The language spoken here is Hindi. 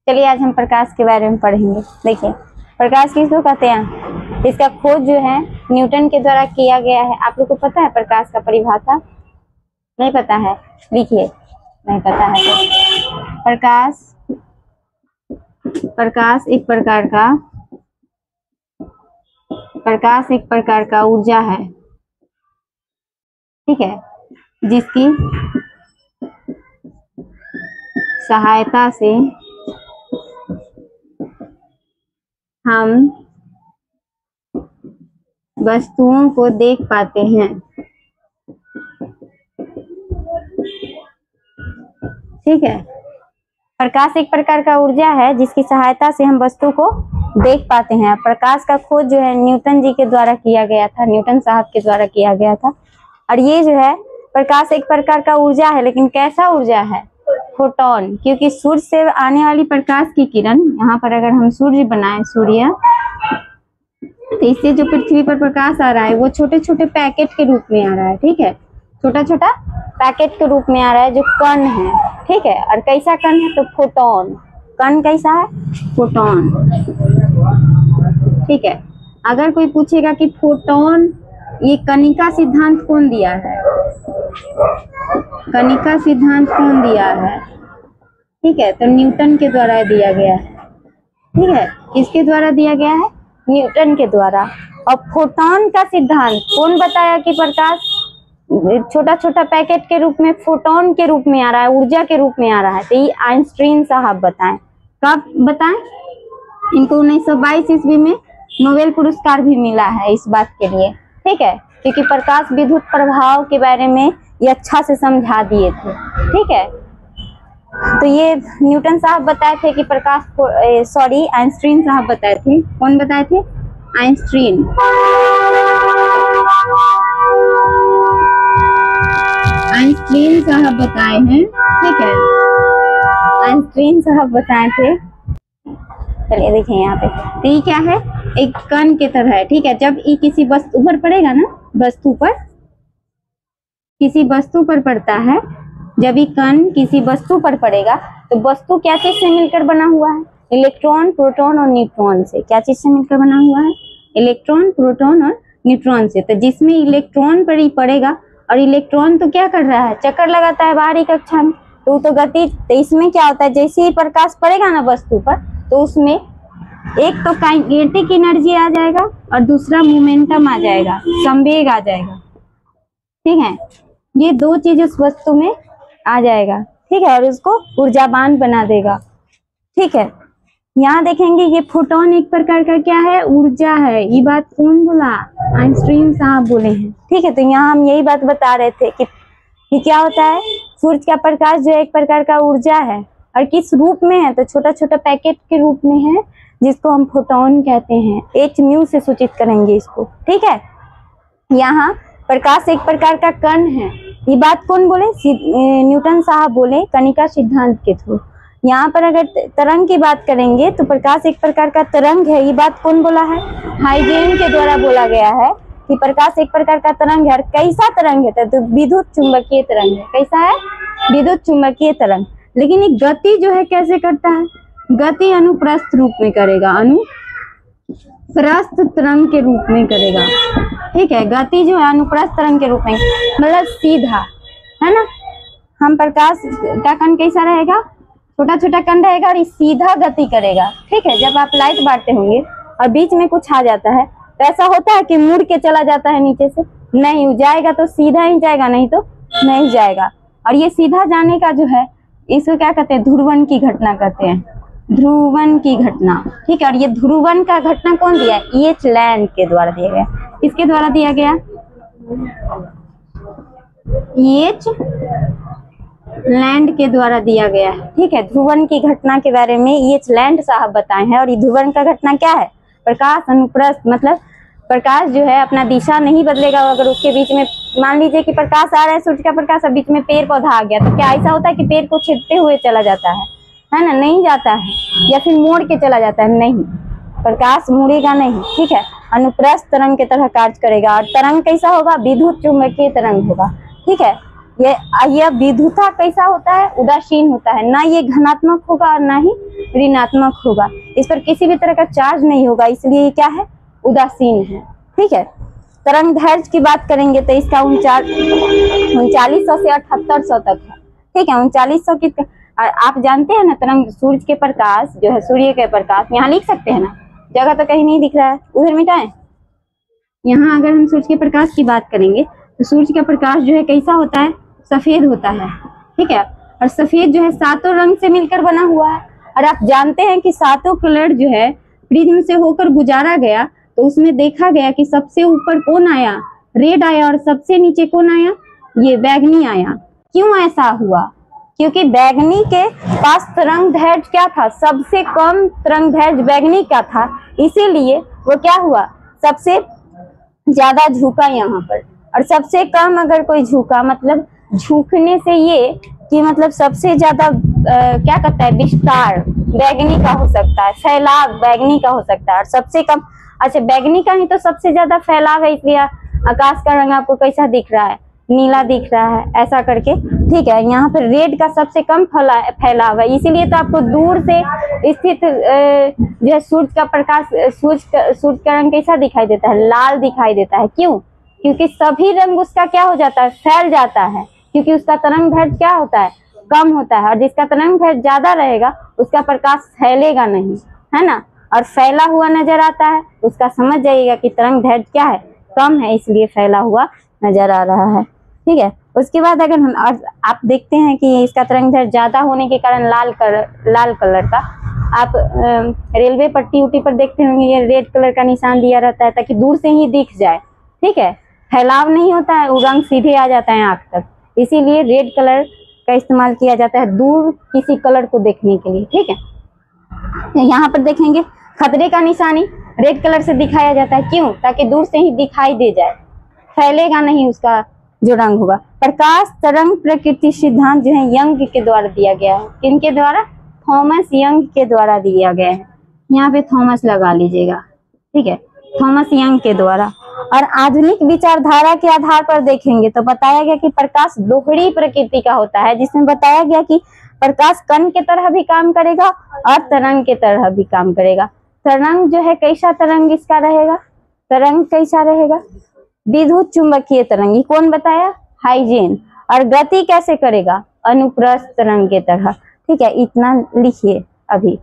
चलिए आज हम प्रकाश के बारे में पढ़ेंगे। देखिए प्रकाश किसको कहते हैं, इसका खोज जो है न्यूटन के द्वारा किया गया है। आप लोग को पता है प्रकाश का परिभाषा? नहीं पता है, लिखिए। नहीं पता है तो प्रकाश एक प्रकार का ऊर्जा है, ठीक है, जिसकी सहायता से हम वस्तुओं को देख पाते हैं। ठीक है, प्रकाश एक प्रकार का ऊर्जा है जिसकी सहायता से हम वस्तु को देख पाते हैं। प्रकाश का खोज जो है न्यूटन जी के द्वारा किया गया था, न्यूटन साहब के द्वारा किया गया था। और ये जो है प्रकाश एक प्रकार का ऊर्जा है, लेकिन कैसा ऊर्जा है? फोटोन। क्योंकि सूर्य से आने वाली प्रकाश की किरण, यहाँ पर अगर हम सूर्य बनाए, सूर्य, तो इससे जो पृथ्वी पर प्रकाश आ रहा है वो छोटे छोटे पैकेट के रूप में आ रहा है। ठीक है, छोटा छोटा पैकेट के रूप में आ रहा है जो कण है। ठीक है, और कैसा कण है? तो फोटोन। कण कैसा है? फोटोन। ठीक है, अगर कोई पूछेगा कि फोटोन, ये कणिका सिद्धांत कौन दिया है? कणिका सिद्धांत कौन दिया है? ठीक है, तो न्यूटन के द्वारा दिया गया है। ठीक है, किसके द्वारा दिया गया है? न्यूटन के द्वारा। और फोटोन का सिद्धांत कौन बताया कि प्रकाश छोटा छोटा पैकेट के रूप में फोटोन के रूप में आ रहा है, ऊर्जा के रूप में आ रहा है? तो ये आइंस्टीन साहब बताएं। कब बताएं? इनको 1922 ईस्वी में नोबेल पुरस्कार भी मिला है इस बात के लिए। ठीक है, क्योंकि प्रकाश विद्युत प्रभाव के बारे में ये अच्छा से समझा दिए थे। ठीक है, तो ये न्यूटन साहब बताए थे कि आइंस्टीन साहब बताए थे। कौन बताए थे? आइंस्टीन। आइंस्टीन साहब बताए हैं। ठीक है, आइंस्टीन साहब बताए थे। चलिए देखिए यहाँ पे, तो ये क्या है? एक कण की तरह है। ठीक है, जब ये किसी वस्तु पर पड़ेगा ना, किसी वस्तु पर पड़ता है, जब ये कण किसी वस्तु पर पड़ेगा तो वस्तु क्या चीज से मिलकर बना हुआ है? इलेक्ट्रॉन, प्रोटॉन और न्यूट्रॉन से। क्या चीज से मिलकर बना हुआ है? इलेक्ट्रॉन, प्रोटॉन और न्यूट्रॉन से। तो जिसमें इलेक्ट्रॉन पर ही पड़ेगा, और इलेक्ट्रॉन तो क्या कर रहा है? चक्कर लगाता है बाहरी कक्षा में, तो गति। तो इसमें क्या होता है? जैसे ही प्रकाश पड़ेगा ना वस्तु पर, तो उसमें एक तो काइनेटिक एनर्जी आ जाएगा और दूसरा मोमेंटम आ जाएगा, संवेग आ जाएगा। ठीक है, ये दो चीज उस वस्तु में आ जाएगा। ठीक है, और उसको ऊर्जावान बना देगा। ठीक है, यहाँ देखेंगे ये फोटोन एक प्रकार का क्या है? ऊर्जा है। ये बात कौन बोला? आइंस्टीन साहब बोले हैं। ठीक है, तो यहाँ हम यही बात बता रहे थे कि क्या होता है? सूर्य का प्रकाश जो एक प्रकार का ऊर्जा है, और किस रूप में है? तो छोटा छोटा पैकेट के रूप में है, जिसको हम फोटोन कहते हैं। h म्यू से सूचित करेंगे इसको। ठीक है, यहाँ प्रकाश एक प्रकार का कण है। ये बात कौन बोले? न्यूटन साहब बोले कणिका सिद्धांत के थ्रू। यहाँ पर अगर तरंग की बात करेंगे तो प्रकाश एक प्रकार का तरंग है। ये बात कौन बोला है? हाइजेन के द्वारा बोला गया है कि प्रकाश एक प्रकार का तरंग है। और कैसा तरंग है? तो विद्युत चुंबकीय तरंग है। कैसा है? विद्युत चुंबकीय तरंग। लेकिन ये गति जो है कैसे करता है? गति अनुप्रस्थ रूप में करेगा, अनुप्रस्थ तरंग के रूप में करेगा। ठीक है, गति जो है अनुप्रस्थ तरंग के रूप में, मतलब सीधा, है ना। हम प्रकाश का कण कैसा रहेगा? छोटा छोटा कण रहेगा और सीधा गति करेगा। ठीक है, जब आप लाइट बांटते होंगे और बीच में कुछ आ जाता है तो ऐसा होता है कि मुड़ के चला जाता है नीचे से? नहीं, जाएगा तो सीधा ही जाएगा, नहीं तो नहीं जाएगा। और ये सीधा जाने का जो है, इसको क्या कहते हैं? ध्रुवण की घटना कहते हैं, ध्रुवण की घटना। ठीक है, और ये ध्रुवण का घटना कौन दिया? एच लैंड के द्वारा दिया गया। किसके द्वारा दिया गया? एच लैंड के द्वारा दिया गया है। ठीक है, ध्रुवण की घटना के बारे में एच लैंड साहब बताए हैं। और ये ध्रुवण का घटना क्या है? प्रकाश अनुप्रस्थ, मतलब प्रकाश जो है अपना दिशा नहीं बदलेगा। अगर उसके बीच में मान लीजिए कि प्रकाश आ रहा है, सूर्य का प्रकाश, और बीच में पेड़ पौधा आ गया, तो क्या ऐसा होता है कि पेड़ को छेदते हुए चला जाता है ना? नहीं जाता है। या फिर मोड़ के चला जाता है? नहीं, प्रकाश मुड़ेगा नहीं। ठीक है, अनुप्रस्थ तरंग की तरह कार्य करेगा। और तरंग कैसा होगा? विद्युत चुंबकीय तरंग होगा। ठीक है, ये विद्युता कैसा होता है? उदासीन होता है, ना ये घनात्मक होगा और ना ही ऋणात्मक होगा, इस पर किसी भी तरह का चार्ज नहीं होगा, इसलिए ये क्या है, उदासीन है। ठीक है, तरंग दैर्ध्य की बात करेंगे तो इसका 3900 से 7800 तक है। ठीक है, 3900 की आप जानते हैं ना, तरंग सूर्य के प्रकाश जो है, सूर्य के प्रकाश यहाँ लिख सकते हैं ना, जगह तो कहीं नहीं दिख रहा है, उधर मिटाएं। यहाँ अगर हम सूर्य के प्रकाश की बात करेंगे तो सूर्य का प्रकाश जो है कैसा होता है, सफेद होता है। ठीक है, और सफेद जो है सातों रंग से मिलकर बना हुआ है, और आप जानते हैं कि सातों कलर जो है प्रिज्म से होकर गुजारा गया, तो उसमें देखा गया कि सबसे ऊपर कौन आया, रेड आया, और सबसे नीचे कौन आया, ये बैगनी आया। क्यों ऐसा हुआ, क्योंकि बैगनी के पास तरंग दैर्ध्य क्या था, सबसे कम तरंग दैर्ध्य बैगनी का था, इसीलिए वो क्या हुआ, सबसे ज्यादा झुका यहाँ पर। और सबसे कम अगर कोई झुका, मतलब झुकने से ये कि मतलब सबसे ज्यादा क्या कहता है, विस्तार बैगनी का हो सकता है, फैलाव बैगनी का हो सकता है, और सबसे कम, अच्छा बैगनी का ही तो सबसे ज्यादा फैलाव है, इसलिए आकाश का रंग आपको कैसा दिख रहा है, नीला दिख रहा है, ऐसा करके। ठीक है, यहाँ पर रेड का सबसे कम फैलाव है, इसीलिए तो आपको दूर से स्थित जो है सूर्य का प्रकाश, सूर्य का रंग कैसा दिखाई देता है, लाल दिखाई देता है। क्यों, क्योंकि सभी रंग उसका क्या हो जाता है, फैल जाता है, क्योंकि उसका तरंग दैर्ध्य क्या होता है, कम होता है, और जिसका तरंग दैर्ध्य ज्यादा रहेगा उसका प्रकाश फैलेगा नहीं, है ना, और फैला हुआ नजर आता है, उसका समझ जाइएगा कि तरंग दैर्ध्य क्या है, कम है, इसलिए फैला हुआ नजर आ रहा है। ठीक है, उसके बाद अगर हम, और आप देखते हैं कि इसका तरंग दैर्ध्य ज्यादा होने के कारण लाल कलर का, आप रेलवे पट्टी उट्टी पर देखते होंगे, ये रेड कलर का निशान दिया रहता है ताकि दूर से ही दिख जाए। ठीक है, फैलाव नहीं होता है, वो रंग सीधे आ जाता है आंख तक, इसीलिए रेड कलर का इस्तेमाल किया जाता है दूर किसी कलर को देखने के लिए। ठीक है, यहाँ पर देखेंगे खतरे का निशानी रेड कलर से दिखाया जाता है, क्यों, ताकि दूर से ही दिखाई दे जाए, फैलेगा नहीं उसका जो रंग होगा। प्रकाश तरंग प्रकृति सिद्धांत जो है यंग के द्वारा दिया गया है, किनके द्वारा, थॉमस यंग के द्वारा दिया गया है, यहाँ पे थॉमस लगा लीजिएगा। ठीक है, थॉमस यंग के द्वारा। और आधुनिक विचारधारा के आधार पर देखेंगे तो बताया गया कि प्रकाश दोहरी प्रकृति का होता है, जिसमें बताया गया कि प्रकाश कण के तरह भी काम करेगा और तरंग के तरह भी काम करेगा। तरंग जो है कैसा तरंग इसका रहेगा, तरंग कैसा रहेगा, विद्युत चुंबकीय तरंग, ये कौन बताया, हाइजेन। और गति कैसे करेगा, अनुप्रस्थ तरंग के तरह। ठीक है, इतना लिखिए अभी।